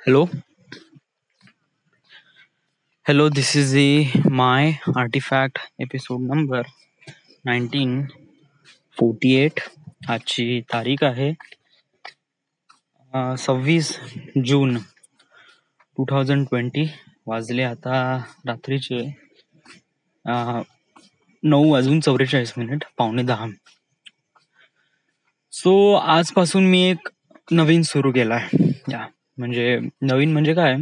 Hello, hello. This is the my artifact episode number 1948. आजची तारीख आहे 26 जून 2020. वाजले आता रात्रीचे 9:44 पावणे 10. सो आजपासून मी एक नवीन सुरू केलाय. म्हणजे नवीन म्हणजे काय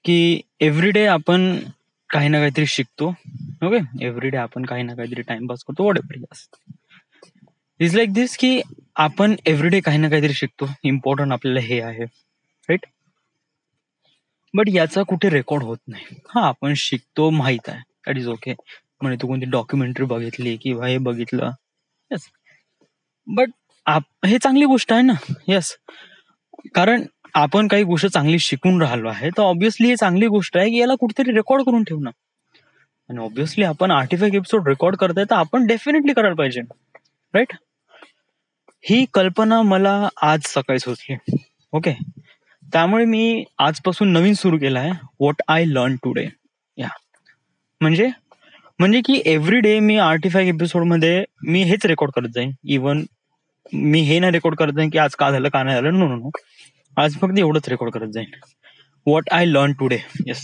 की एव्हरीडे आपण काही ना काहीतरी शिकतो. ओके, एव्हरीडे आपण काही ना काहीतरी टाइमपास करतो. वॉट एव्हर इज लाईक दिस की आपण एव्हरीडे काही ना काहीतरी शिकतो. इम्पॉर्टंट आपल्याला हे आहे, राईट. बट याचा कुठे रेकॉर्ड होत नाही. हा, आपण शिकतो माहित आहे, दॅट इज ओके. म्हणजे तू कोणती डॉक्युमेंटरी बघितली किंवा हे बघितलं, येस. बट हे चांगली गोष्ट आहे ना, येस. कारण आपण काही गोष्ट चांगली शिकून राहिलो आहे तर ऑब्व्हियसली ही चांगली गोष्ट आहे की याला कुठेतरी रेकॉर्ड करून ठेवणं. आणि ऑब्व्हियसली आपण आर्टिफॅक्ट एपिसोड रेकॉर्ड करताय तर आपण डेफिनेटली करायला पाहिजे, राईट. ही कल्पना मला आज सकाळी सुचली. ओके, त्यामुळे मी आजपासून नवीन सुरू केलं आहे, व्हॉट आय लर्न टुडे. या म्हणजे म्हणजे की एव्हरी डे मी आर्टिफॅक्ट एपिसोड मध्ये मी हेच रेकॉर्ड करत जाईन. इव्हन मी हे नाही रेकॉर्ड करत जाईन की आज का झालं का नाही झालं. नो नो नो, आज फक्त एवढंच रेकॉर्ड करत जाईन, what I learn today. Yes,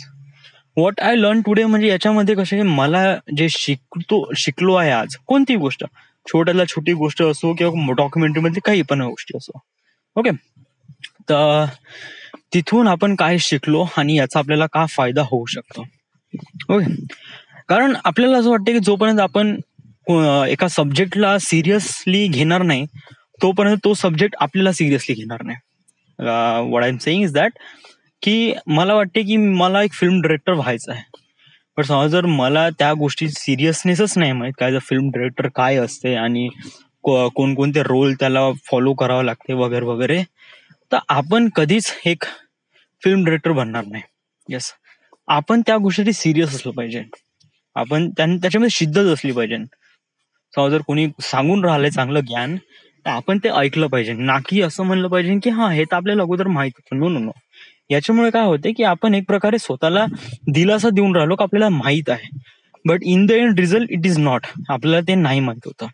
what I learn today. म्हणजे याच्यामध्ये कसे मला जे शिकलो आहे आज, कोणती गोष्ट, छोट्याला छोटी गोष्ट असो किंवा डॉक्युमेंटरी मध्ये काही पण गोष्टी असो. ओके, तर तिथून आपण काय शिकलो आणि याचा आपल्याला का फायदा होऊ शकतो. ओके, कारण आपल्याला असं वाटतं की जोपर्यंत आपण एका सब्जेक्टला सिरियसली घेणार नाही तोपर्यंत तो सब्जेक्ट आपल्याला सिरियसली घेणार नाही. What I am saying is that की मला वाटते की मला एक फिल्म डिरेक्टर व्हायचं आहे. पण समजा जर मला त्या गोष्टी सिरियसनेसच नाही माहित काय फिल्म डिरेक्टर काय असते आणि कोणकोणते रोल त्याला फॉलो करावं लागते वगैरे वगैरे, तर आपण कधीच एक फिल्म डिरेक्टर बनणार नाही. येस, आपण त्या गोष्टी सिरियस असलं पाहिजे. आपण त्याच्यामध्ये शिद्दत असली पाहिजे. समजा जर कोणी सांगून राहिलंय चांगलं ज्ञान तर आपण ते ऐकलं पाहिजे, ना की असं म्हणलं पाहिजे की हा हे तर आपल्याला अगोदर माहित होतं. No no no. याच्यामुळे काय होते की आपण एक प्रकारे स्वतःला दिलासा देऊन राहिलो की आपल्याला माहित आहे, but in the end result it is not. आपल्याला ते नाही माहित होतं,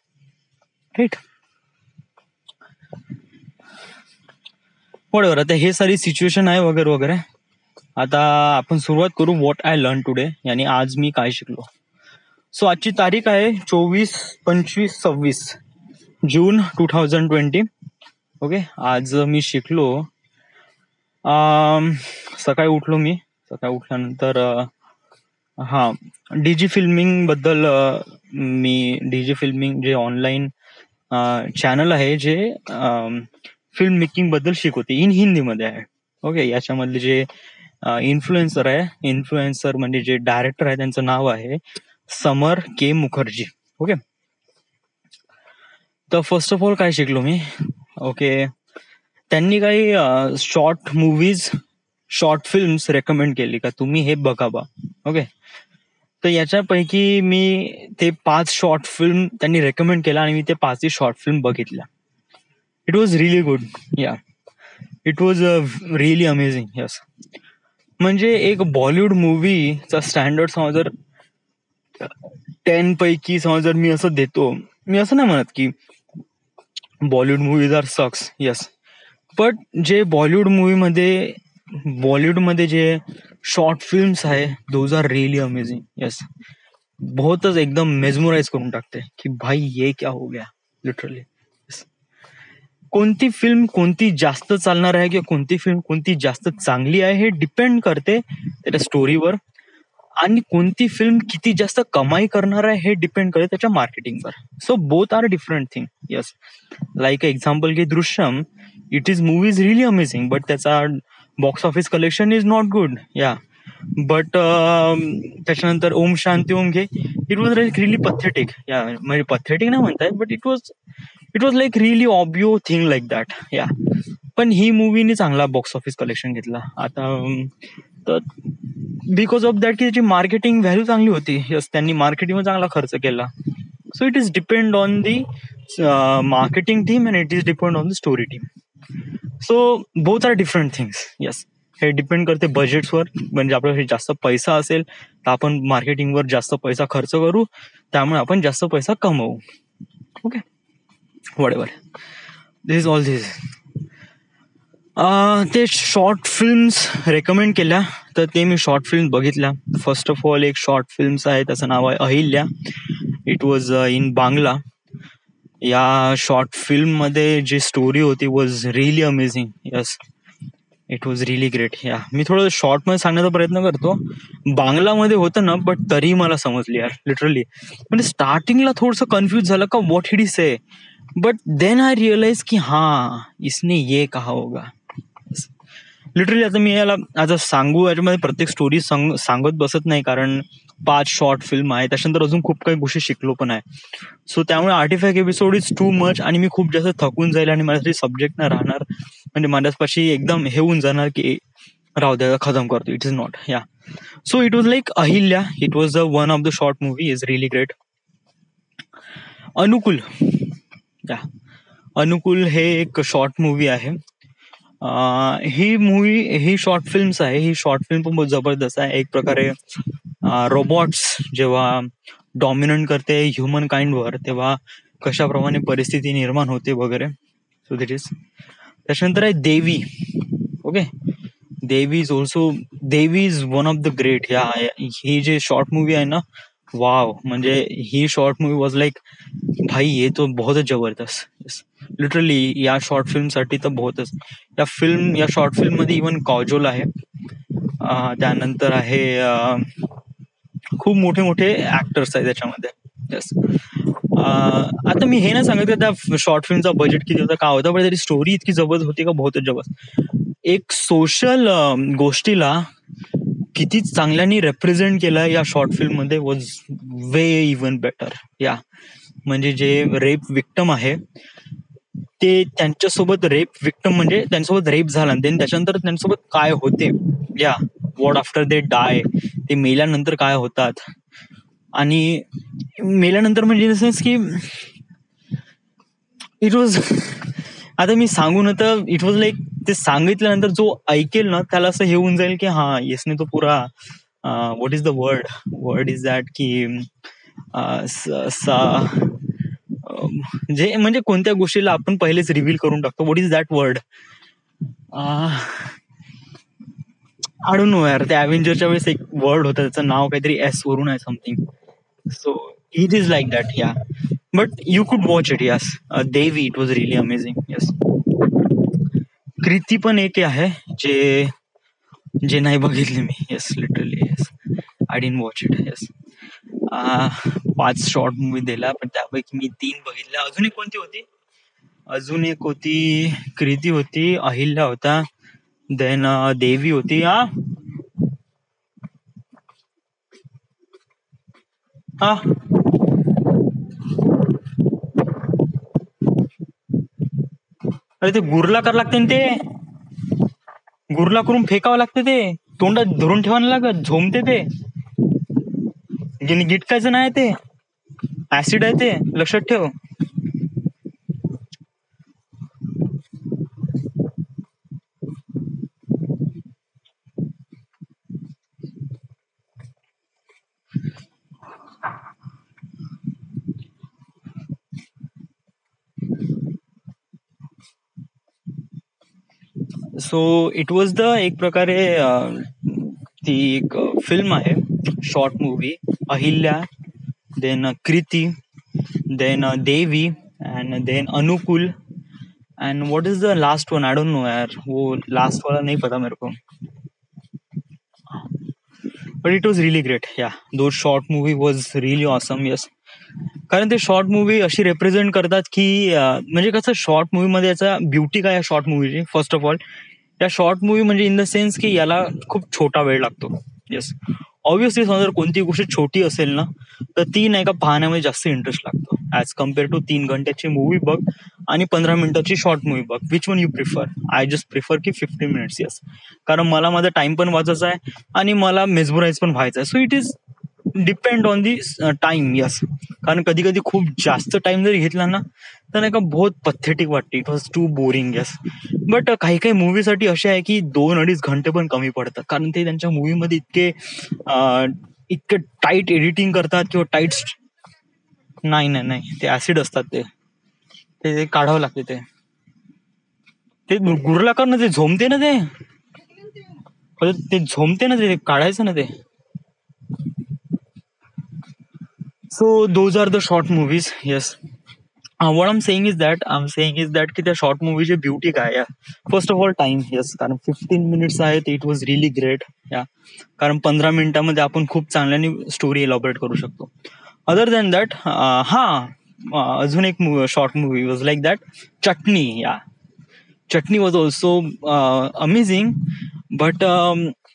राईट. बरोबर. आता हे सारी सिच्युएशन आहे वगैरे वगैरे. आता आपण सुरुवात करू व्हॉट आय लर्न टुडे, यानी आज मी काय शिकलो. सो आजची तारीख आहे 24-25-26 जून 2020. ओके, आज मी शिकलो. सकाळी उठलो मी. सकाळी उठल्यानंतर हा, डीजी फिल्मिंग बद्दल मी डीजी फिल्मिंग जे ऑनलाईन चॅनल आहे जे फिल्म मेकिंग बद्दल शिकवते, इन हिंदीमध्ये आहे. ओके, याच्यामधले जे इन्फ्लुएन्सर म्हणजे जे डायरेक्टर आहे त्यांचं नाव आहे समर के मुखर्जी. ओके, तर फर्स्ट ऑफ ऑल काय शिकलो मी. ओके, त्यांनी काही short movies, short films recommend केली का तुम्ही हे बघा बा. ओके, तर याच्यापैकी मी ते 5 शॉर्ट फिल्म त्यांनी रेकमेंड केला आणि मी ते 5ही शॉर्ट फिल्म बघितल्या. It was really good. Yeah, it was really amazing. Yes, म्हणजे एक बॉलिवूड मूवीचा स्टँडर्ड समजा जर 10 पैकी समजा जर मी असं देतो, मी असं नाही म्हणत की Bollywood movies are sucks. Yes, but जे बॉलिवूडमध्ये जे शॉर्ट फिल्म्स आहे those are really amazing. Yes, बहुतच एकदम मेजमराइज करून टाकते की भाई ये क्या हो गया, लिटरली. कोणती फिल्म कोणती जास्त चालणार आहे किंवा कोणती फिल्म कोणती जास्त चांगली आहे हे डिपेंड करते त्याच्या स्टोरीवर, आणि कोणती फिल्म किती जास्त कमाई करणार आहे हे डिपेंड करते त्याच्या मार्केटिंगवर. So both are different thing. Yes, like example की Drishyam, it is movie is really amazing but त्याचा box office collection is not good. Yeah, but त्याच्यानंतर ओम शांती ओम घे, it was like really pathetic. Yeah, म्हणजे पथेटिक नाही म्हणताय, but it was like really obvious thing like that. Yeah, पण ही मूवीने चांगला box office collection घेतला. आता तर बिकॉज ऑफ दॅट की त्याची मार्केटिंग व्हॅल्यू चांगली होती. यस, त्यांनी मार्केटिंगवर चांगला खर्च केला. So it is depend on the marketing team and it is depend on the story team. So both are different things. Yes, हे डिपेंड करते बजेट्सवर. म्हणजे आपल्याकडे जास्त पैसा असेल तर आपण मार्केटिंगवर जास्त पैसा खर्च करू, त्यामुळे आपण जास्त पैसा कमवू. Okay, whatever, this is all this. ते शॉर्ट फिल्म्स रेकमेंड केल्या, तर ते मी शॉर्ट फिल्म बघितल्या. फर्स्ट ऑफ ऑल एक शॉर्ट फिल्म्स आहे, त्याचं नाव आहे Ahilya. It was in Bangla. या शॉर्ट फिल्म मध्ये जी स्टोरी होती was really amazing. Yes, it was really great. Yeah मी थोडं शॉर्ट मध्ये सांगण्याचा प्रयत्न करतो. बांगलामध्ये होतं ना, बट तरी मला समजली यार, लिटरली. म्हणजे स्टार्टिंगला थोडंसं कन्फ्युज झालं का व्हॉट हिड ही से, बट देन आय रिअलाइज की हा, इसने ये कहा होगा. लिटरली आता मी याला आता सांगू, याच्यामध्ये प्रत्येक स्टोरी सांगत बसत नाही, कारण 5 शॉर्ट फिल्म आहे, त्याच्यानंतर अजून खूप काही गोष्टी शिकलो पण आहे. सो त्यामुळे 35 एपिसोड इज टू मच, आणि मी खूप जास्त थकून जाईल आणि माझ्यासाठी सब्जेक्ट न राहणार. म्हणजे माझ्यापाशी एकदम हे होऊन जाणार की राहू द्या, खतम करतो. It is not. Yeah so it was like Ahilya. It was the one of the short movie, is really great. Anukul. Yeah अनुकूल हे एक शॉर्ट मूवी आहे. ही शॉर्ट फिल्म्स आहे. ही शॉर्ट फिल्म पण बहुत जबरदस्त आहे. एक प्रकारे रोबोट्स जेव्हा डॉमिनंट करते ह्युमन काइंडवर, तेव्हा कशाप्रमाणे परिस्थिती निर्माण होते वगैरे. So that is. त्याच्यानंतर आहे Devi. Okay, Devi is one of the great. ही जे शॉर्ट मूवी आहे ना, वाव, म्हणजे ही शॉर्ट मूवी वॉज लाईक भाई ये तो बहुतच जबरदस्त. लिटरली या शॉर्ट फिल्म साठी तर बहुतच. या शॉर्ट फिल्म मध्ये इवन काजोल आहे. त्यानंतर आहे खूप मोठे मोठे ऍक्टर्स आहेत त्याच्यामध्ये. येस. आता मी हे नाही सांगत की त्या शॉर्ट फिल्मचा बजेट किती होता, काय होता, पण तरी स्टोरी इतकी जबरदस्त होती का बहुतच जबरदस्त. एक सोशल गोष्टीला किती चांगल्याने रिप्रेझेंट केलं या शॉर्ट फिल्म मध्ये, वॉज वे इवन बेटर. या म्हणजे जे रेप विक्टम आहे ते, त्यांच्यासोबत रेप विक्टम म्हणजे त्यांच्यासोबत रेप झाला, देन त्याच्यानंतर त्यांच्यासोबत काय होते, या व्हॉट आफ्टर दे डाय, ते मेल्यानंतर काय होतात. आणि मेल्यानंतर म्हणजे इन द सेन्स की इट वॉज, आता मी सांगू ना तर इट वॉज लाईक, ते सांगितल्यानंतर जो ऐकेल ना त्याला असं हे होऊन जाईल की हा, यसने तो पुरा what is the word is that की जे म्हणजे कोणत्या गोष्टीला आपण पहिलेच रिव्हील करून टाकतो. What is that word, I don't know यार. त्या अव्हेंजरच्या वेळेस एक वर्ड होता, त्याचं नाव काहीतरी एस वरून आहे something. So it is like that. Yeah but you could watch it. Yes, Devi, it was really amazing. Yes. Kriti पण एक आहे जे नाही बघितले मी. Yes, literally. Yes, I didn't watch it. Yes. 5 short movie दिला, पण त्यापैकी मी 3 बघितल्या. अजून एक कोणती होती? अजून एक होती, कृती होती, अहिल्या होता, देन देवी होती. हा, अरे ते गुरला करावं लागते ना, ते गुरला करून फेकावं लागते, ते तोंडात धरून ठेवायला लागत, झोमते ते. गिटकायचं नाही, ते ऍसिड आहे, ते लक्षात ठेव. सो इट वॉज द, एक प्रकारे ती एक फिल्म आहे, short movie, Ahilya, then Kriti, then Devi, and then Anukul, and what is the last one, I don't know यार, वो लास्ट वाला नहीं पता मेरे को, but it was really great. Yeah दो short movie was really awesome. Yes, कारण ते शॉर्ट मूवी अशी रिप्रेझेंट करतात की म्हणजे कसं, शॉर्ट मूवी मध्ये याचा ब्युटी काय आहे शॉर्ट मूवीची, फर्स्ट ऑफ ऑल या शॉर्ट मूवी म्हणजे इन द सेन्स की याला खूप छोटा वेळ लागतो. येस, ऑब्व्हियसली समजा जर कोणती गोष्ट छोटी असेल ना, तर ती नाही का पाहण्यामध्ये जास्त इंटरेस्ट लागतो, ऍज कम्पेअर टू 3 घंट्याची मूवी बघ आणि 15 मिनिटाची शॉर्ट मूवी बघ. Which one you prefer? I just prefer की 15 मिनिट्स. येस, कारण मला माझा टाइम पण वाचायचा आहे आणि मला मेस्मराइज पण व्हायचं आहे. So it is depend on the time. Yes, कारण कधी कधी खूप जास्त टाइम जरी घेतला ना तर नाही का बहुत पथेटिक वाटते. It was too boring. Yes, but काही काही मूवीसाठी असे आहे की 2-2.5 घंटे पण कमी पडतात, कारण ते त्यांच्या मूवीमध्ये इतके टाईट एडिटिंग करतात किंवा टाईट. नाही नाही नाही, ते ऍसिड असतात, ते ते काढावं लागते. ते गुरला कर ना, ते झोमते ना, ते झोमते ना, ते काढायचं ना ते. So those are the short movies. Yes. What I'm saying is that की त्या शॉर्ट मूवीची ब्युटी काय आहे. First of all time. Yes, कारण 15 मिनिट्स आहेत. It was really great. या कारण 15 मिनिटामध्ये आपण खूप चांगल्याने स्टोरी एलॉबरेट करू शकतो. अदर दॅन दॅट, अजून एक short movie was like that, Chutney. Yeah Chutney was also amazing, but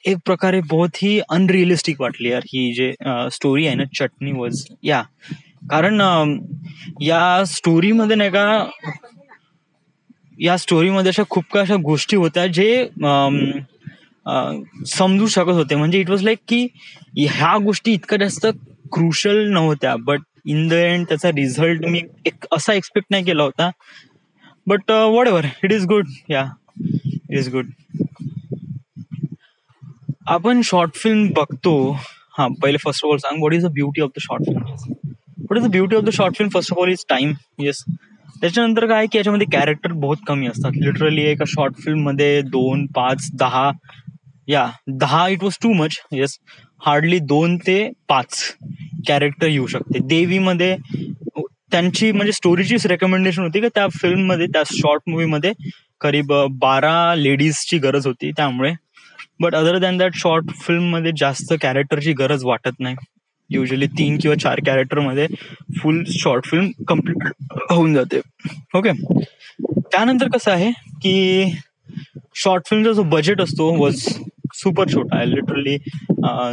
एक प्रकारे बहुत ही अनरिअलिस्टिक वाटली यार ही जे स्टोरी आहे ना चटणी वॉज. या कारण या स्टोरीमध्ये नाही का, या स्टोरीमध्ये अशा खूप काही अशा गोष्टी होत्या जे समजू शकत होते. म्हणजे इट वॉज लाईक की ह्या गोष्टी इतक्या जास्त क्रुशल नव्हत्या, बट इन द एंड त्याचा रिझल्ट मी असा एक्सपेक्ट नाही केला होता. But what ever, it is good. Yeah it is good. आपण शॉर्ट फिल्म बघतो. हा, पहिले फर्स्ट ऑफ ऑल सांग, what is the beauty of the short film. What is the beauty of the short film. First of all is time. Yes. त्याच्यानंतर काय की याच्यामध्ये character बहुत कमी असतात. लिटरली एका शॉर्ट फिल्म मध्ये 2, 5, 10, 10 it was too much. Yes, hardly 2 ते 5 कॅरेक्टर येऊ शकते. देवीमध्ये त्यांची म्हणजे स्टोरीचीच रेकमेंडेशन होती की त्या फिल्ममध्ये, त्या शॉर्ट मूवीमध्ये करीब 12 लेडीजची गरज होती त्यामुळे. But other than that short film मध्ये जास्त कॅरेक्टरची गरज वाटत नाही. युजली 3 किंवा 4 कॅरेक्टर मध्ये फुल शॉर्ट फिल्म कम्प्लीट होऊन जाते. ओके. त्यानंतर कसं आहे की शॉर्ट फिल्मचा जो बजेट असतो वॉज सुपर छोटा आहे. लिटरली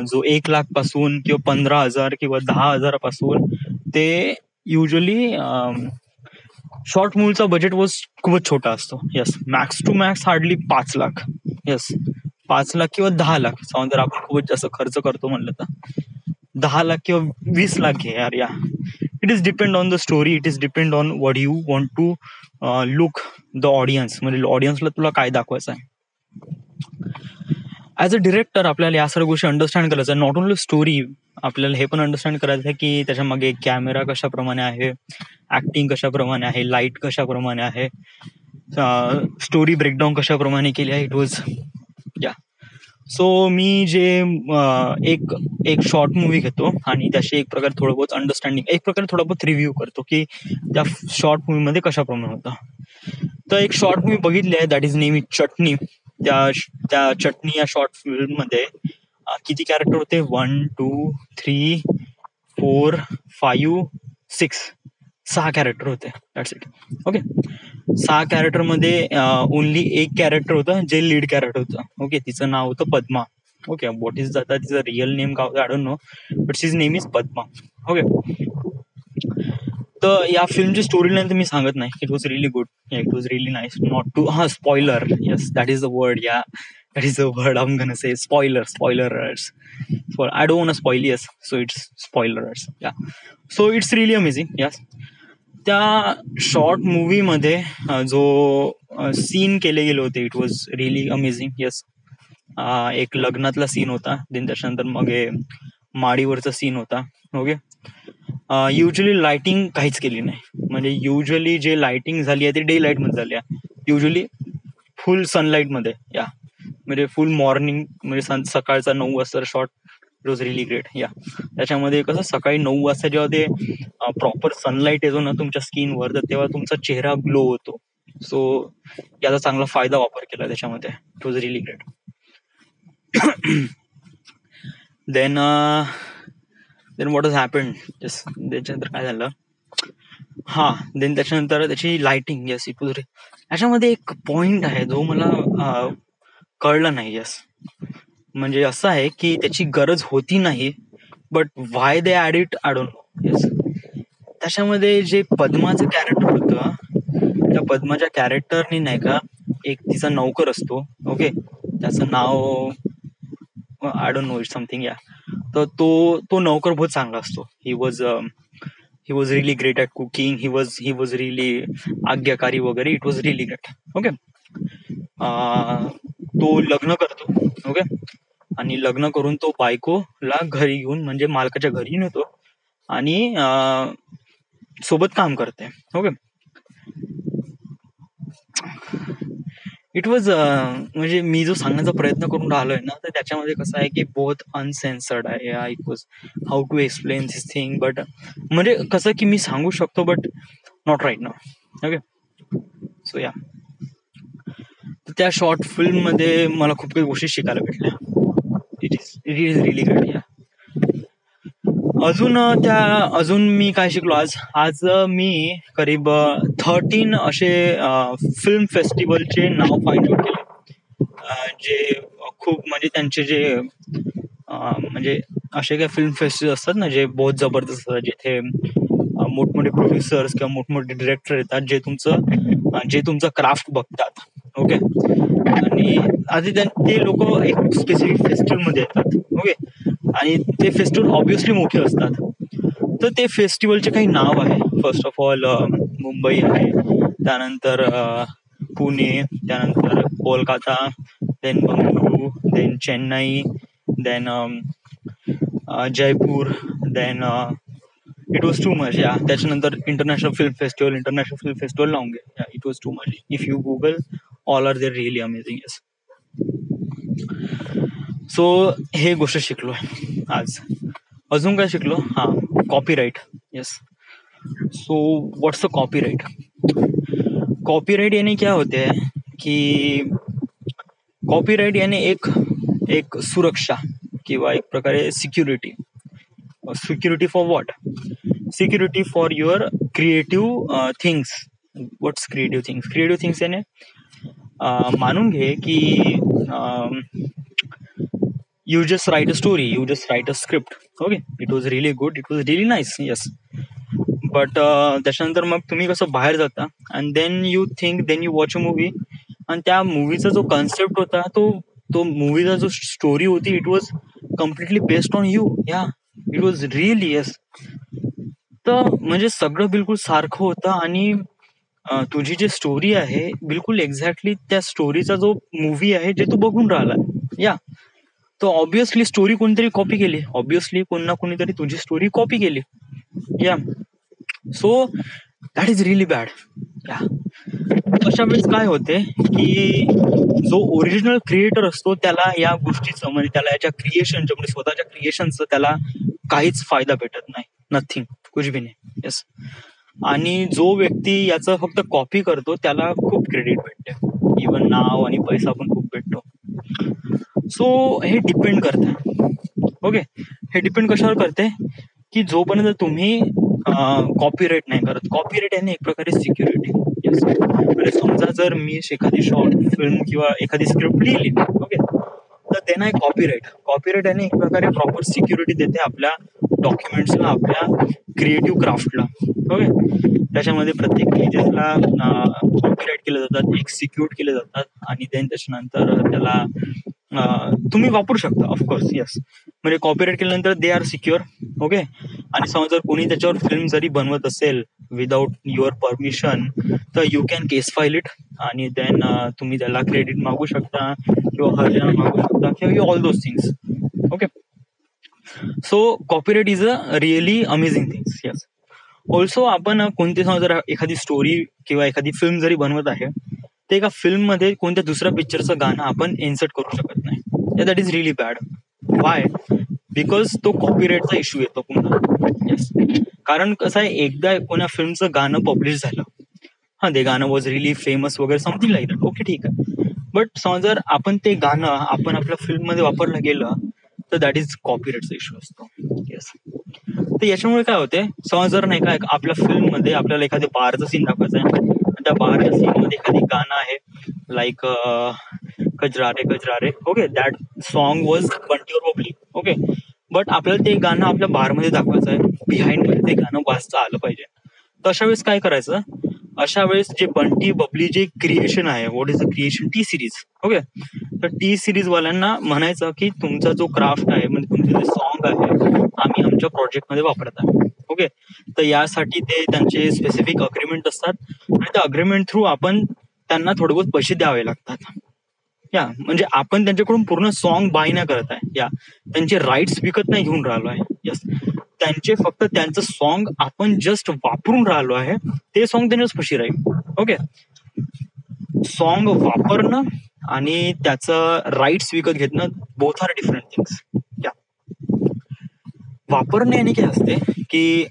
जो 1 लाख पासून किंवा 15,000 किंवा 10,000 पासून ते युजली शॉर्ट मूवीचा बजेट वॉज खूपच छोटा असतो. Yes, max to max hardly 5 lakh. Yes, 5 lakh किंवा 10 लाख. जर आपण खूपच जास्त खर्च करतो म्हणलं तर 10 लाख किंवा 20 लाख घे यार. Yeah it is depend on the story. It is depend on what you want to look the audience. म्हणजे ऑडियन्सला तुला काय दाखवायचं आहे. ऍज अ डिरेक्टर आपल्याला या सर्व गोष्टी अंडरस्टँड करायचं आहे. नॉट ओनली स्टोरी, आपल्याला हे पण अंडरस्टँड करायचं आहे की त्याच्यामागे कॅमेरा कशाप्रमाणे आहे, ऍक्टिंग कशाप्रमाणे आहे, लाईट कशाप्रमाणे आहे, स्टोरी ब्रेकडाऊन कशाप्रमाणे केली आहे. इट वॉज या. सो मी जे एक शॉर्ट मूवी घेतो आणि त्याशी एक प्रकारे थोडं बहुत अंडरस्टँडिंग, एक प्रकारे थोडा बहुत रिव्ह्यू करतो की त्या शॉर्ट मूवीमध्ये कशाप्रमाणे होता. तर एक शॉर्ट मूवी बघितली आहे, दॅट इज नेम इज चटणी. त्या चटणी या शॉर्ट फिल्म मध्ये किती कॅरेक्टर होते? 1, 2, 3, 4, 5, 6, 6 कॅरेक्टर होते. That's it. ओके. 6 कॅरेक्टर मध्ये ओनली एक कॅरेक्टर होतं जे लीड कॅरेक्टर होतं. ओके, तिचं नाव होतं पद्मा. ओके, व्हॉट इज आता तिचं रिअल नेम काय होतं I don't know, but his name is Padma. Okay. तर या फिल्मची स्टोरी लाईन तर मी सांगत नाही. It was really good. It was really nice. Not to spoiler. Yes, that is the word. Yeah, that is the word I am gonna say. Spoilers. I don't want to spoil. Yes, so it's spoilers. Yeah, so it's really amazing. Yes, त्या short movie मध्ये जो scene केले गेले होते, it was really amazing. Yes, एक लग्नातला scene होता. Then त्याच्यानंतर मग माडीवरचा सीन होता. ओके. युजली लाइटिंग काहीच केली नाही. म्हणजे युजली जे लाइटिंग झाली आहे ती डे लाईट मध्ये झाली आहे. युजली फुल सनलाईट मध्ये. या म्हणजे फुल मॉर्निंग, म्हणजे सकाळचा 9 वाजता shot. It was really great. या त्याच्यामध्ये कसं सकाळी 9 वाजता जेव्हा ते प्रॉपर सनलाईट येतो ना तुमच्या स्किनवर, तर तेव्हा तुमचा चेहरा ग्लो होतो. सो याचा चांगला फायदा वापर केला त्याच्यामध्ये. It was really great. Then what has happened. त्याच्यानंतर काय झालं, देन त्याच्यानंतर त्याची लाइटिंग. Yes, it was. याच्यामध्ये एक पॉइंट आहे जो मला कळला नाही. येस, म्हणजे असं आहे की त्याची गरज होती नाही, but why they add it I don't know. Yes, त्याच्यामध्ये जे पद्माचं कॅरेक्टर होतं, त्या पद्माच्या कॅरेक्टरनी नाही का एक तिचा नौकर असतो. ओके, त्याचं नाव I don't know, it something. Yeah, तर तो नौकर बहुत चांगला असतो. He was really great at cooking. He was really आज्ञाकारी वगैरे. It was really great. Okay. तो लग्न करतो. ओके. आणि लग्न करून तो बायकोला घरी घेऊन म्हणजे मालकाच्या घरी नेतो आणि सोबत काम करते. ओके. इट वॉज म्हणजे मी जो सांगण्याचा प्रयत्न करून राहिलोय ना, तर त्याच्यामध्ये कसं आहे की बहुत अनसेन्सर्ड आहे. It was how to explain this thing, but म्हणजे कसं की मी सांगू शकतो but not right now. Okay. So yeah, त्या शॉर्ट फिल्म मध्ये मला खूप काही गोष्टी शिकायला भेटल्या. It is really great. या अजून मी काय शिकलो आज मी करीब 13 असे फिल्म फेस्टिवलचे नाव फाइंड आउट केले, जे खूप म्हणजे त्यांचे जे म्हणजे असे काही फिल्म फेस्टिवल असतात ना, जे बहुत जबरदस्त असतात, जिथे मोठमोठे प्रोड्युसर्स किंवा मोठमोठे डिरेक्टर येतात, जे तुमचं क्राफ्ट बघतात. ओके. आणि आधी ते लोक एक स्पेसिफिक फेस्टिवल मध्ये येतात. ओके. आणि ते फेस्टिवल ऑब्विसली मोठे असतात. तर ते फेस्टिवलचे काही नाव आहे. फर्स्ट ऑफ ऑल मुंबई आहे, त्यानंतर पुणे, त्यानंतर Kolkata, then Bengaluru, then Chennai, then Jaipur, then it was too much. Yeah त्याच्यानंतर इंटरनॅशनल फिल्म फेस्टिवल लावून घे. It was too much. If you Google, all are there really amazing. Yes. So हे गोष्ट शिकलोय आज. अजून काय शिकलो? Copyright. Yes. So what's a copyright? Copyright याने क्या होते है की कॉपीराईट याने एक सुरक्षा किंवा एक प्रकारे security for what? Security for your creative things. What's creative things याने मानून घे की you just write a story, you just write a script. Okay, it was really good, it was really nice. Yes. But त्याच्यानंतर मग तुम्ही कसं बाहेर जाता and then you watch a movie, आणि त्या मूवीचा जो कॉन्सेप्ट होता, तो मूवीचा जो स्टोरी होती, it was completely based on you. या इट वॉज रिअली. येस. तर म्हणजे सगळं बिलकुल सारखं होतं आणि तुझी जी स्टोरी आहे बिलकुल एक्झॅक्टली त्या स्टोरीचा जो मूवी आहे जे तू बघून राहिला. या तो ऑब्विसली स्टोरी कोणीतरी कॉपी केली. ऑब्विसली कोण ना कोणीतरी तुझी स्टोरी कॉपी केली. या so that is really bad. या अशा वेळेस काय होते की जो ओरिजिनल क्रिएटर असतो त्याला या गोष्टीचं म्हणजे त्याला याच्या क्रिएशनचं म्हणजे स्वतःच्या क्रिएशनचं त्याला काहीच फायदा भेटत नाही. नथिंग. कुछ भी नाही. येस. आणि जो व्यक्ती याचं फक्त कॉपी करतो त्याला खूप क्रेडिट भेटते. इव्हन नाव आणि पैसा पण खूप भेटतो. सो हे डिपेंड करते. ओके. हे डिपेंड कशावर करते की जोपर्यंत तुम्ही कॉपीराईट नाही करत. कॉपीराईट याने एक प्रकारे सिक्युरिटी. येस. म्हणजे समजा जर मी एखादी शॉर्ट फिल्म किंवा एखादी स्क्रिप्ट लिहिली, ओके, तर देन आहे कॉपीराईट याने एक प्रकारे प्रॉपर सिक्युरिटी देते आपल्या डॉक्युमेंट्सला, आपल्या क्रिएटिव्ह क्राफ्टला. ओके. त्याच्यामध्ये प्रत्येक पेजेसला कॉपीराईट केले जातात, एक्झिक्यूट केले जातात, आणि देन त्याच्यानंतर त्याला तुम्ही वापरू शकता. ऑफकोर्स. येस. म्हणजे कॉपीराईट केल्यानंतर दे आर सिक्युअर. ओके. आणि समजा जर कोणी त्याच्यावर फिल्म जरी बनवत असेल विदाउट युअर परमिशन, तर you can case file it, आणि देन तुम्ही त्याला क्रेडिट मागू शकता किंवा हरजाना मागू शकता किंवा all those things. Okay. So copyright is a really amazing things. Yes. Also आपण कोणते समजा जर एखादी स्टोरी किंवा एखादी फिल्म जरी बनवत आहे, ते एका फिल्म मध्ये कोणत्या दुसऱ्या पिक्चरचं गाणं आपण इन्सर्ट करू शकत नाही. That is really bad. Y? Because तो कॉपीराईटचा इश्यू येतो पुन्हा. येस. कारण कसं आहे, एकदा कोणा फिल्मचं गाणं पब्लिश झालं, ते गाणं वॉज रिअली फेमस वगैरे समथिंग लाईक दॅट. ओके, ठीक आहे. बट समजा जर आपण ते गाणं आपण आपल्या फिल्म मध्ये वापरलं गेलं, तर दॅट इज कॉपीराईटचा इश्यू असतो. येस. तर याच्यामुळे काय होते, समजा जर नाही का आपल्या फिल्म मध्ये आपल्याला एखाद्या बारचा सीन दाखवायचा आहे, आणि त्या बारच्या सीन मध्ये एखादी गाणं आहे like Gajrare. Okay. That song was Bunty aur Babli. Okay. But आपल्याला ते गाणं आपल्या बारमध्ये दाखवायचं आहे, बिहाइंड मध्ये ते गाणं वाजता आलं पाहिजे. तर अशा वेळेस काय करायचं? अशा वेळेस जे बंटी बबली जे क्रिएशन आहे, what is the creation? T series. Okay. तर टी सिरीज वाल्यांना म्हणायचं की तुमचा जो क्राफ्ट आहे म्हणजे तुमचं जे सॉन्ग आहे आम्ही आमच्या प्रोजेक्टमध्ये वापरत आहे. ओके, तर यासाठी ते त्यांचे स्पेसिफिक अग्रीमेंट असतात आणि त्या अग्रीमेंट थ्रू आपण त्यांना थोडे बहुत पैसे द्यावे लागतात. या म्हणजे आपण त्यांच्याकडून पूर्ण सॉन्ग बाय नाही करत आहे, या त्यांचे राईट्स विकत नाही घेऊन राहिलो आहे. यस, त्यांचे फक्त त्यांचं सॉन्ग आपण जस्ट वापरून राहिलो आहे, ते सॉन्ग त्यांच्याच पशी राहील. ओके, सॉन्ग वापरणं आणि त्याचं राईट्स विकत घेणं बोथ आर डिफरंट थिंग्स. या वापरणे आणि काय असते की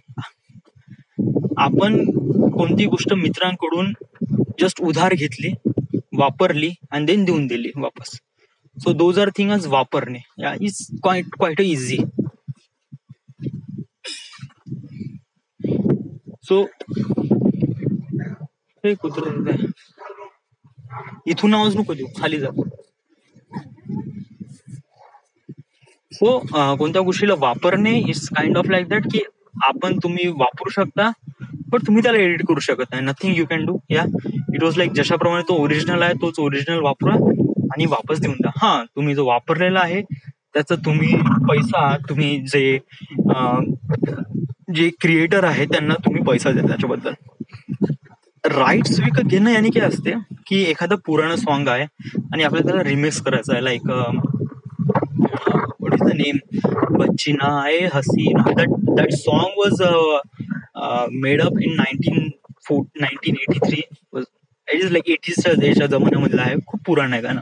आपण कोणती गोष्ट मित्रांकडून जस्ट उधार घेतली, वापरली आणि देन देऊन दिली वापस. सो दोज आर थिंग आज वापरणे. या इज क्वाइट इझी. सो हे कुत्र इथून आवाज नको देऊ, खाली जा. सो कोणत्या गोष्टीला वापरणे is kind of like that की आपण तुम्ही वापरू शकता पण तुम्ही त्याला एडिट करू शकत नाही. Nothing you can do. या इट वॉज लाईक जशाप्रमाणे तो ओरिजिनल आहे तोच ओरिजिनल वापरा आणि वापस देऊन द्या. हा, तुम्ही जो वापरलेला आहे त्याचा तुम्ही पैसा, तुम्ही जे क्रिएटर आहे त्यांना तुम्ही पैसा द्या त्याच्याबद्दल. राईट्स विकत घेणं याने काय असते की एखादं पुराणं सॉन्ग आहे आणि आपल्याला त्याला रिमिक्स करायचं आहे. Like what is the name? Bachina Ae Hasina. That song was made up in 1983. It is like 80s च्या जमान्यामधलं आहे, खूप पुराण आहे गाणं.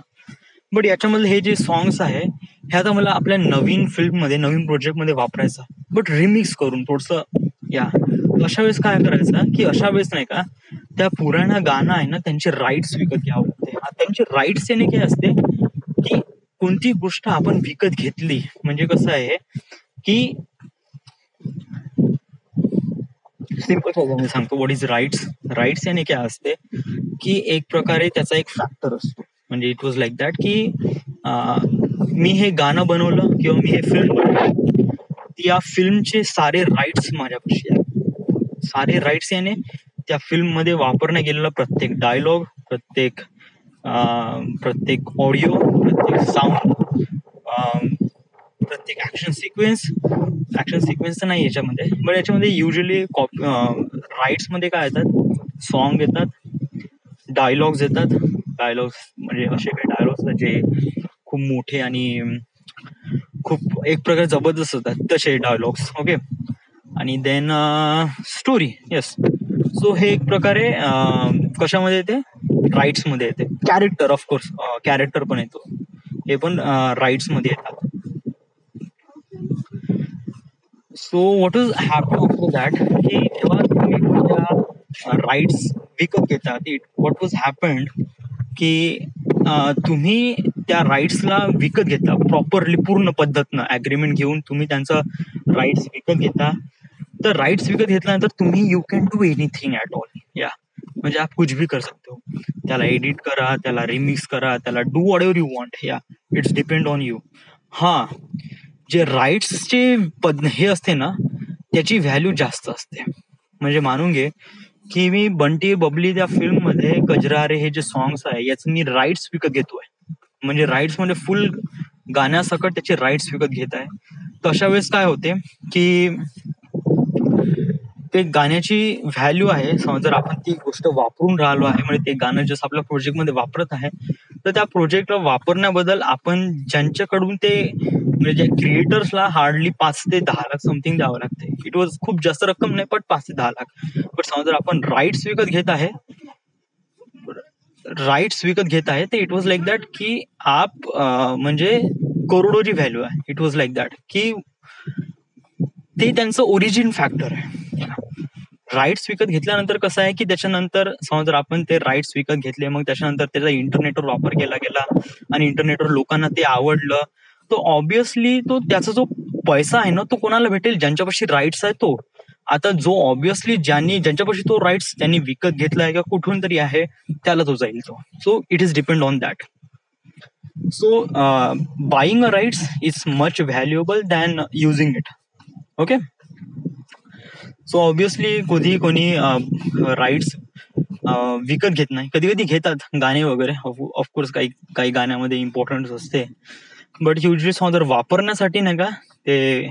बट याच्यामधले हे जे सॉंग्स आहे हे आता मला आपल्या नवीन फिल्ममध्ये, नवीन प्रोजेक्टमध्ये वापरायचं, बट रिमिक्स करून थोडंसं. या अशा वेळेस काय करायचं की अशा वेळेस नाही का त्या पुराणा गाणं आहे ना त्यांचे राईट्स विकत घ्यावं लागते. त्यांचे राईट्स याने काय असते की कोणती गोष्ट आपण विकत घेतली म्हणजे कसं आहे की सिंपल मी सांगतो व्हॉट इज राईट्स. राईट्स याने काय असते की एक प्रकारे त्याचा एक फॅक्टर असतो. म्हणजे इट वॉज लाईक दॅट की मी हे गाणं बनवलं किंवा मी हे फिल्म बनवलं, या फिल्मचे सारे राईट्स माझ्यापाशी आहेत. सारे राईट्स याने त्या फिल्म मध्ये वापरण्यात गेलेला प्रत्येक डायलॉग, प्रत्येक ऑडिओ, प्रत्येक साऊंड, प्रत्येक ऍक्शन सिक्वेन्स तर नाही याच्यामध्ये, बट याच्यामध्ये युजली राईट्स मध्ये काय येतात, सॉन्ग येतात, डायलॉग्स येतात. डायलॉग्स म्हणजे असे काही डायलॉग्स आहेत जे खूप मोठे आणि खूप एक प्रकारे जबरदस्त होतात तसे डायलॉग्स. ओके, आणि देन स्टोरी. येस, सो हे एक प्रकारे कशामध्ये येते, राईट्स मध्ये येते. कॅरेक्टर, ऑफकोर्स कॅरेक्टर पण येतो, हे पण राईट्स मध्ये येतात. So what is happen after that की जेव्हा तुम्ही राईट्स विकत घेतात, व्हॉट वॉज हॅपन्ड की तुम्ही त्या राईट्सला विकत घेता प्रॉपरली, पूर्ण पद्धतनं ऍग्रीमेंट घेऊन तुम्ही त्यांचा राईट्स विकत घेता. तर राईट्स विकत घेतल्यानंतर तुम्ही you can do anything at all. या म्हणजे आप कुछ भी कर सकते हो. त्याला एडिट करा, त्याला रिमिक्स करा, त्याला do what ever you want. या इट्स डिपेंड ऑन यू. हा, जे राईट्सचे हे असते ना त्याची व्हॅल्यू जास्त असते. म्हणजे मानून घे की मी बंटी बबली त्या फिल्म मध्ये गजरारे हे जे सॉंग्स आहे याचं मी राईट्स विकत घेतोय, म्हणजे राईट्स मध्ये फुल गाण्यासकट त्याचे राईट्स विकत घेत आहे. तर अशा वेळेस काय होते की ते गाण्याची व्हॅल्यू आहे. समज जर आपण ती गोष्ट वापरून राहिलो आहे म्हणजे ते गाणं जसं आपल्या प्रोजेक्टमध्ये वापरत आहे, तर त्या प्रोजेक्टला वापरण्याबद्दल आपण ज्यांच्याकडून ते म्हणजे क्रिएटर्सला हार्डली 5 ते 10 लाख समथिंग द्यावं लागते. इट वॉज खूप जास्त रक्कम नाही, पण 5 ते 10 लाख. पण समज जर आपण राईट्स विकत घेत आहे तर इट वॉज लाईक दॅट की आप म्हणजे करोडोची व्हॅल्यू आहे. इट वॉज लाईक दॅट की ते त्यांचं ओरिजिन फॅक्टर आहे. राईट्स विकत घेतल्यानंतर कसं आहे की त्याच्यानंतर समज जर आपण ते राईट्स विकत घेतले, मग त्याच्यानंतर त्याचा इंटरनेटवर वापर केला गेला आणि इंटरनेटवर लोकांना ते आवडलं, तो ऑब्विसली तो त्याचा जो पैसा आहे ना तो कोणाला भेटेल, ज्यांच्यापाशी राईट्स आहे तो. आता जो ऑब्विसली ज्यांच्यापाशी तो राईट्स त्यांनी विकत घेतलाय किंवा कुठून तरी आहे त्याला तो जाईल तो. So it is depend on that. So buying a rights is much valuable than using it. Okay, so obviously कोणी राईट्स विकत घेत नाही. कधी कधी घेतात गाणे वगैरे, ऑफकोर्स काही काही गाण्यामध्ये इम्पॉर्टन्स असते, बट युजली सॉन्ग जर वापरण्यासाठी नाही का ते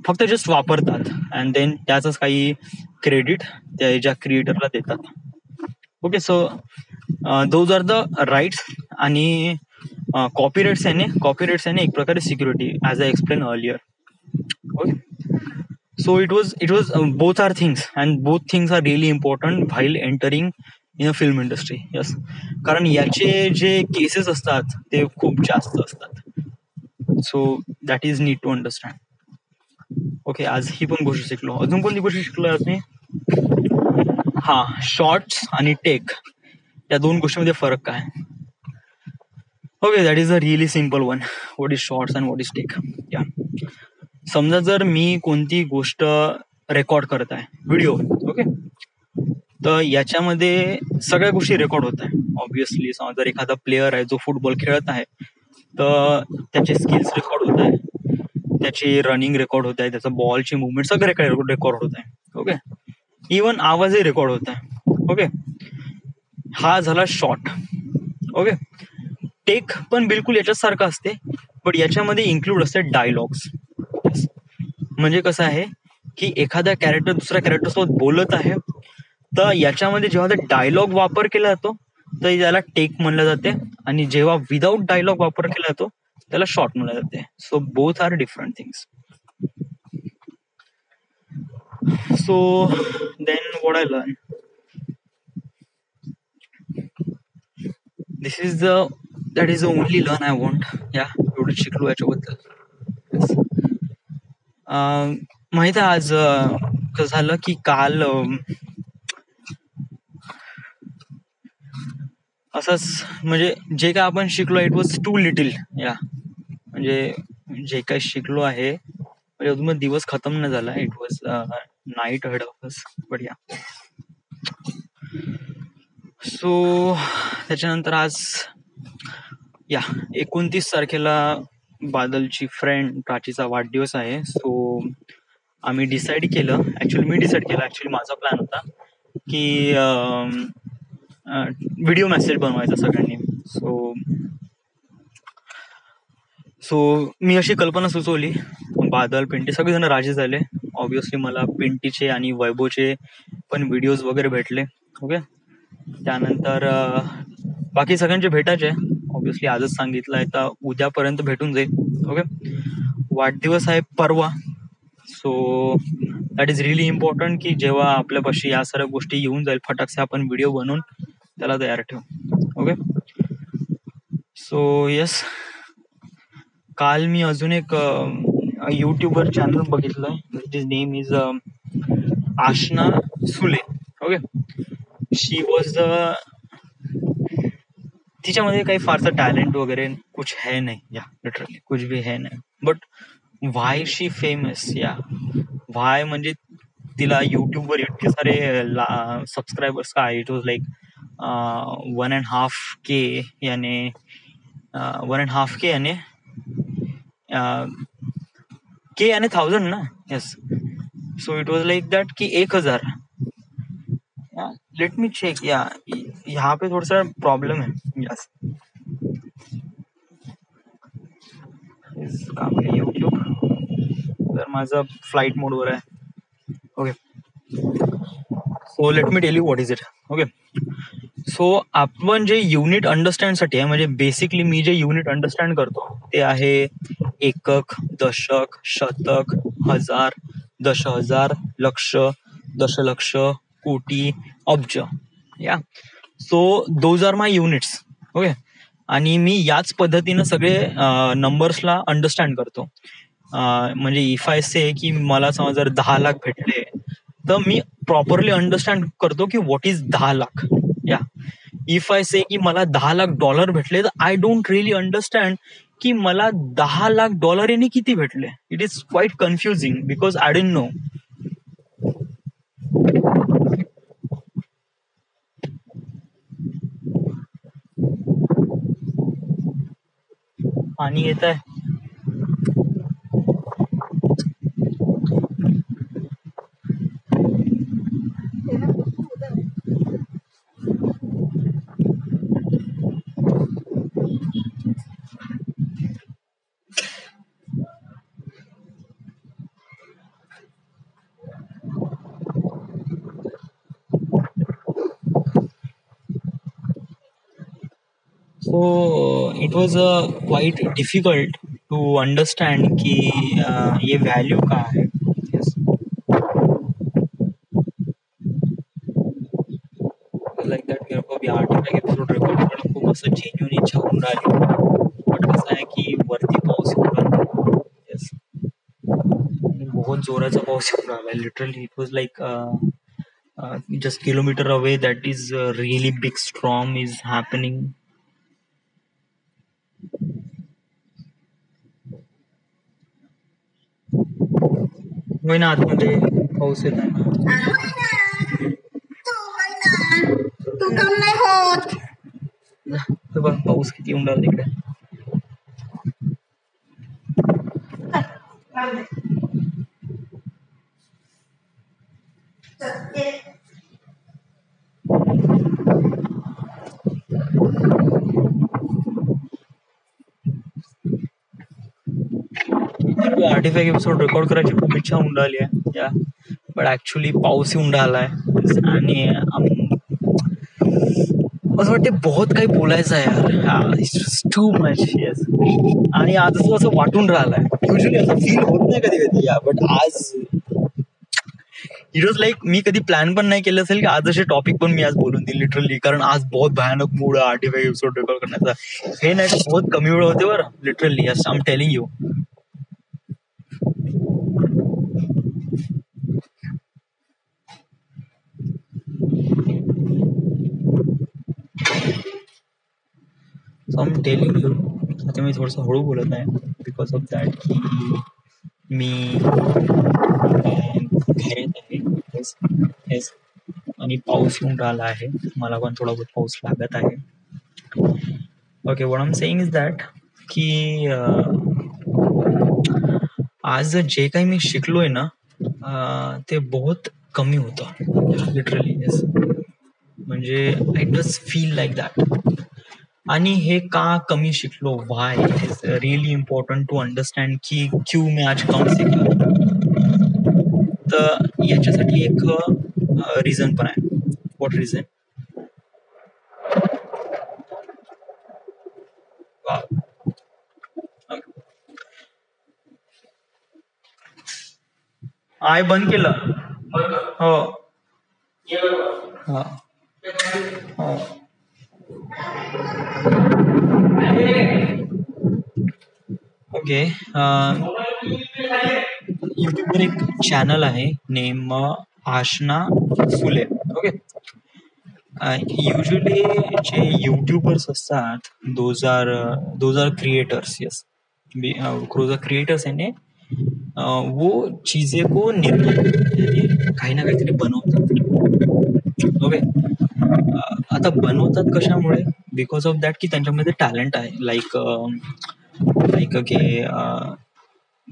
फक्त जस्ट वापरतात अँड देन त्याच काही क्रेडिट त्या ज्या क्रिएटरला देतात. Okay, so those are the rights आणि कॉपीराइट्स याने एक प्रकारे security, as I explain earlier. Okay, so it was both are things, and both things are really important while entering in a film industry. Yes, कारण याचे जे cases असतात ते खूप जास्त असतात. So that is need to understand. Okay, आज ही पण गोष्ट शिकलो. अजून कोणती गोष्ट शिकलोय आज मी? हा, शॉर्ट्स आणि टेक या दोन गोष्टींमध्ये फरक काय? Okay, that is a really simple one. What is shorts and what is take? Yeah, समजा जर मी कोणती गोष्ट रेकॉर्ड करत आहे, व्हिडिओ, ओके, तर याच्यामध्ये सगळ्या गोष्टी रेकॉर्ड होत आहे ऑब्विसली. समजा जर एखादा प्लेअर आहे जो फुटबॉल खेळत आहे, तर त्याचे स्किल्स रेकॉर्ड होत आहे, त्याची रनिंग रेकॉर्ड होत आहे, त्याचा बॉलची मुवमेंट सगळे रेकॉर्ड होत आहे. ओके, इवन आवाजही रेकॉर्ड होत आहे. ओके, हा झाला शॉर्ट. ओके, टेक पण बिलकुल याच्याच सारखं असते, बट याच्यामध्ये इन्क्लूड असते डायलॉग्स. म्हणजे कसं आहे की एखादा कॅरेक्टर दुसऱ्या कॅरेक्टर सोबत बोलत आहे, तर याच्यामध्ये जेव्हा ते डायलॉग वापर केला जातो तर याला टेक म्हणलं जाते, आणि जेव्हा विदाऊट डायलॉग वापर केला जातो त्याला शॉर्ट म्हणलं जाते. So both are different things. So then what I learn, this is that is the only learn I want. Yeah, एवढं शिकलो याच्याबद्दल. माहित आहे आज कसं झालं की काल असंच, म्हणजे जे काय आपण शिकलो इट वॉज टू लिटिल. या, म्हणजे जे काही शिकलो आहे म्हणजे अजून दिवस खतम नाही झाला. It was night head of us, but या. सो त्याच्यानंतर आज या 29 तारखेला बादलची फ्रेंड प्राचीचा वाढदिवस आहे. सो आम्ही डिसाईड केलं, ऍक्च्युली माझा प्लॅन होता की व्हिडिओ मेसेज बनवायचा सगळ्यांनी. सो मी अशी कल्पना सुचवली. बादल, पिंटी सगळेजण राजी झाले. ऑब्विसली मला पिंटीचे आणि वैभवचे पण व्हिडिओज वगैरे भेटले. ओके, त्यानंतर बाकी सगळ्यांचे भेटायचे. ऑब्विसली आजच सांगितलं आहे तर उद्यापर्यंत भेटून जाईल. ओके, वाढदिवस आहे परवा. So that is really important की जेव्हा आपल्यापाशी या सर्व गोष्टी येऊन जाईल फटाकसे आपण व्हिडिओ बनवून त्याला तयार ठेवू. ओके, सो येस, काल मी अजून एक युट्यूबर चॅनल बघितलं. His name is Aashna Sule. Okay, she was तिच्यामध्ये काही फारसं टॅलेंट वगैरे कुछ है नाही. या, लिटरली कुछ भी है नाही. But why she famous? Yeah, why म्हणजे तिला युट्यूबवर इतके सारे सबस्क्रायबर्स का आहे. इट वॉज लाईक 1.5K याने 1.5K याने K याने 1000 ना. Yes, so it was like that की 1000. Let me check. या, यहाँ पे थोड़ा सा प्रॉब्लम है. यस, यूट्यूब तर माझा फ्लाईट मोडवर आहे. Okay, so let me tell you what is it. Okay, so आपण जे युनिट अंडरस्टँडसाठी आहे, म्हणजे बेसिकली मी जे युनिट अंडरस्टँड करतो ते आहे एकक, दशक, शतक, हजार, दशहजार, लक्ष, दशलक्ष, कोटी, अब्ज. Yeah, so those are my units. Okay, आणि मी याच पद्धतीनं सगळे नंबर्सला अंडरस्टँड करतो. म्हणजे इफ आय से की मला समज जर 10 लाख भेटले तर मी प्रॉपरली अंडरस्टँड करतो की व्हॉट इज 10 लाख. या, इफ आय से की मला $10 लाख भेटले तर आय डोंट रिअली अंडरस्टँड की मला $10 लाख याने किती भेटले. It is quite confusing because I don't no. पाणी येत आहे. So it was quite difficult to understand कि ये value का है. Yes. Like that मेरे को भी आर्टिफॅक्ट एपिसोड रेकॉर्ड करणं खूप असं जेन्युइन इच्छा होऊन राहिली. बट कसं आहे की वरती पाऊस येऊन राहिला. Yes. बहुत जोराचा पाऊस येऊन राहिला. Literally it was like just kilometer away. That is really big storm is happening. होय ना आतमध्ये पाऊस येत आहे ना. तू काम नाही होत. हे बघ पाऊस किती येऊन राहिला तिकडे. आर्टिफॅक्ट एपिसोड रेकॉर्ड करायची खूप इच्छा होऊन राहिली आहे या. बट ऍक्च्युली पाऊस येऊन राहिलाय आणि असं वाटते बहुत काही बोलायचं आहे यार. It's too much. येस. आणि आज असं वाटून राहिलाय. युजली असं फील होत नाही कधी कधी या. बट आज इट वॉज लाईक मी कधी प्लॅन पण नाही केलं असेल की आज असे टॉपिक पण मी आज बोलून देईल लिटरली. कारण आज बहुत भयानक मूड आहे आर्टिफॅक्ट एपिसोड रेकॉर्ड करण्याचा. हे नाही तर बहुत कमी वेळ होते बरं literally. Yes I am telling you. So I am telling you. आता मी थोडंसं हळू बोलत आहे बिकॉज ऑफ दॅट की मी घरात आहे. Yes yes. आणि पाऊस येऊन राहिला आहे. मला पण थोडा बहुत पाऊस लागत आहे. Okay what I am saying is that की आज जे काही मी शिकलोय ना ते बहुत कमी होतं लिटरली. येस. म्हणजे I just feel like that. आणि हे का कमी शिकलो why it is really important to understand की क्यू मी आज कम शिकलो. तर याच्यासाठी एक रिझन पण आहे. What reason? आय बंद केलं. हो हा हो. ओके. युट्यूबवर एक चॅनल आहे name Aashna Sule. Okay. Usually जे युट्यूबर्स असतात those are creators. Yes. Creators आहे वो चीजें को निर्माण काही ना काहीतरी बनवतात. ओके. आता बनवतात कशामुळे? बिकॉज ऑफ दॅट की त्यांच्यामध्ये टॅलेंट आहे. Like K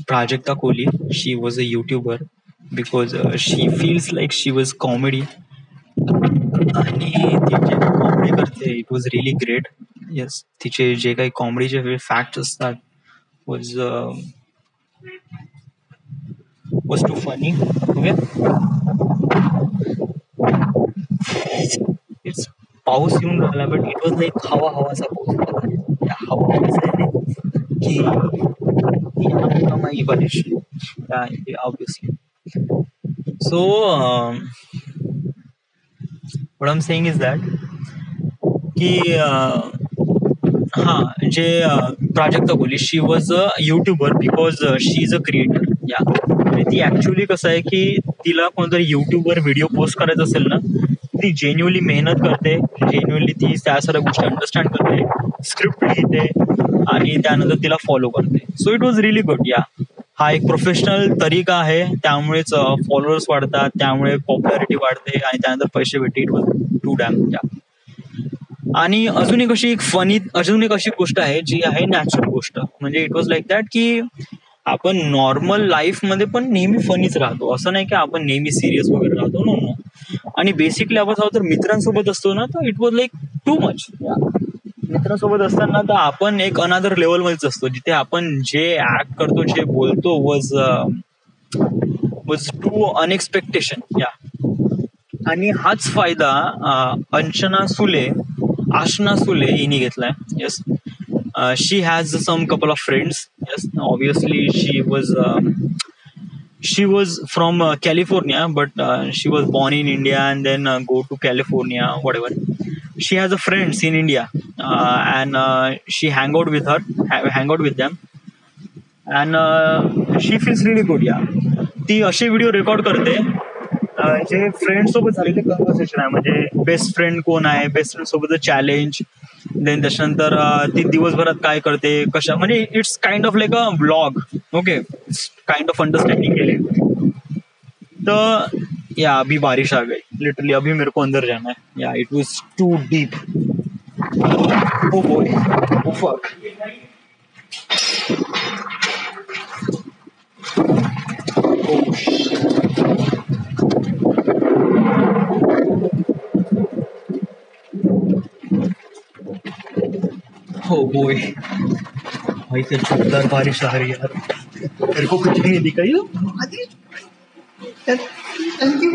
Prajakta Kohli. She was a YouTuber because she feels like she was comedy. आणि ती जे कॉमेडी करते it was really great. Yes. तिचे जे काही कॉमेडीचे फॅक्ट्स असतात was to funny. Okay. It's पाऊस येऊन राहिला बट इट वॉज लाईक हवाचा पाऊस. हवा आहे की बारिश obviously. So what I am saying is that की जे प्राजक्ता कोहली शी was a YouTuber because she is a creator. या ती ऍक्च्युली कसं आहे की तिला कोणतरी युट्यूबवर व्हिडिओ पोस्ट करायचा असेल ना ती जेन्युअनली मेहनत करते. जेन्युअनली ती त्या सगळ्या गोष्टी अंडरस्टँड करते. स्क्रिप्ट लिहिते आणि त्यानंतर तिला फॉलो करते. So it was really good. या हा एक प्रोफेशनल तरीका आहे. त्यामुळेच फॉलोअर्स वाढतात. त्यामुळे पॉप्युलॅरिटी वाढते आणि त्यानंतर पैसे भेटते. It was too damn. Yeah आणि अजून एक अशी गोष्ट आहे जी आहे नॅचरल गोष्ट. म्हणजे इट वॉज लाईक दॅट की आपण नॉर्मल लाईफ मध्ये पण नेहमी फनीच राहतो. असं नाही की आपण नेहमी सिरियस वगैरे राहतो. No no. आणि बेसिकली आपण जर मित्रांसोबत असतो ना तर it was like too much. मित्रांसोबत असताना तर आपण एक अनादर लेवल मध्येच असतो जिथे आपण जे ऍक्ट करतो जे बोलतो वॉज टू अनएक्सपेक्टेशन. या आणि हाच फायदा अंशना सुले आशना सुले हिने घेतलाय. Yes. She has some couple of friends. Yes, obviously she was from California, but she was born in India and then go to California, whatever. She has a friends in India, and she hang out with them, and she feels really good. Yeah, ती असे video record करते जे friend सोबत झालेले conversation आहे. म्हणजे best friend कोण आहे, बेस्ट फ्रेंड सोबत चॅलेंज, देन त्याच्यानंतर ती दिवसभरात काय करते, कशा, म्हणजे it's kind of like a vlog. Okay, kind of understanding के लिए. तो या अभी बारिश आ गई, लिटरली अभी मेरे को अंदर जाना है. Yeah it was too deep. Oh boy, oh fuck. Oh boy, भाई क्या जोरदार बारिश आ रही है यार. मेरे को कुछ नहीं दिखाई. थँक्यू.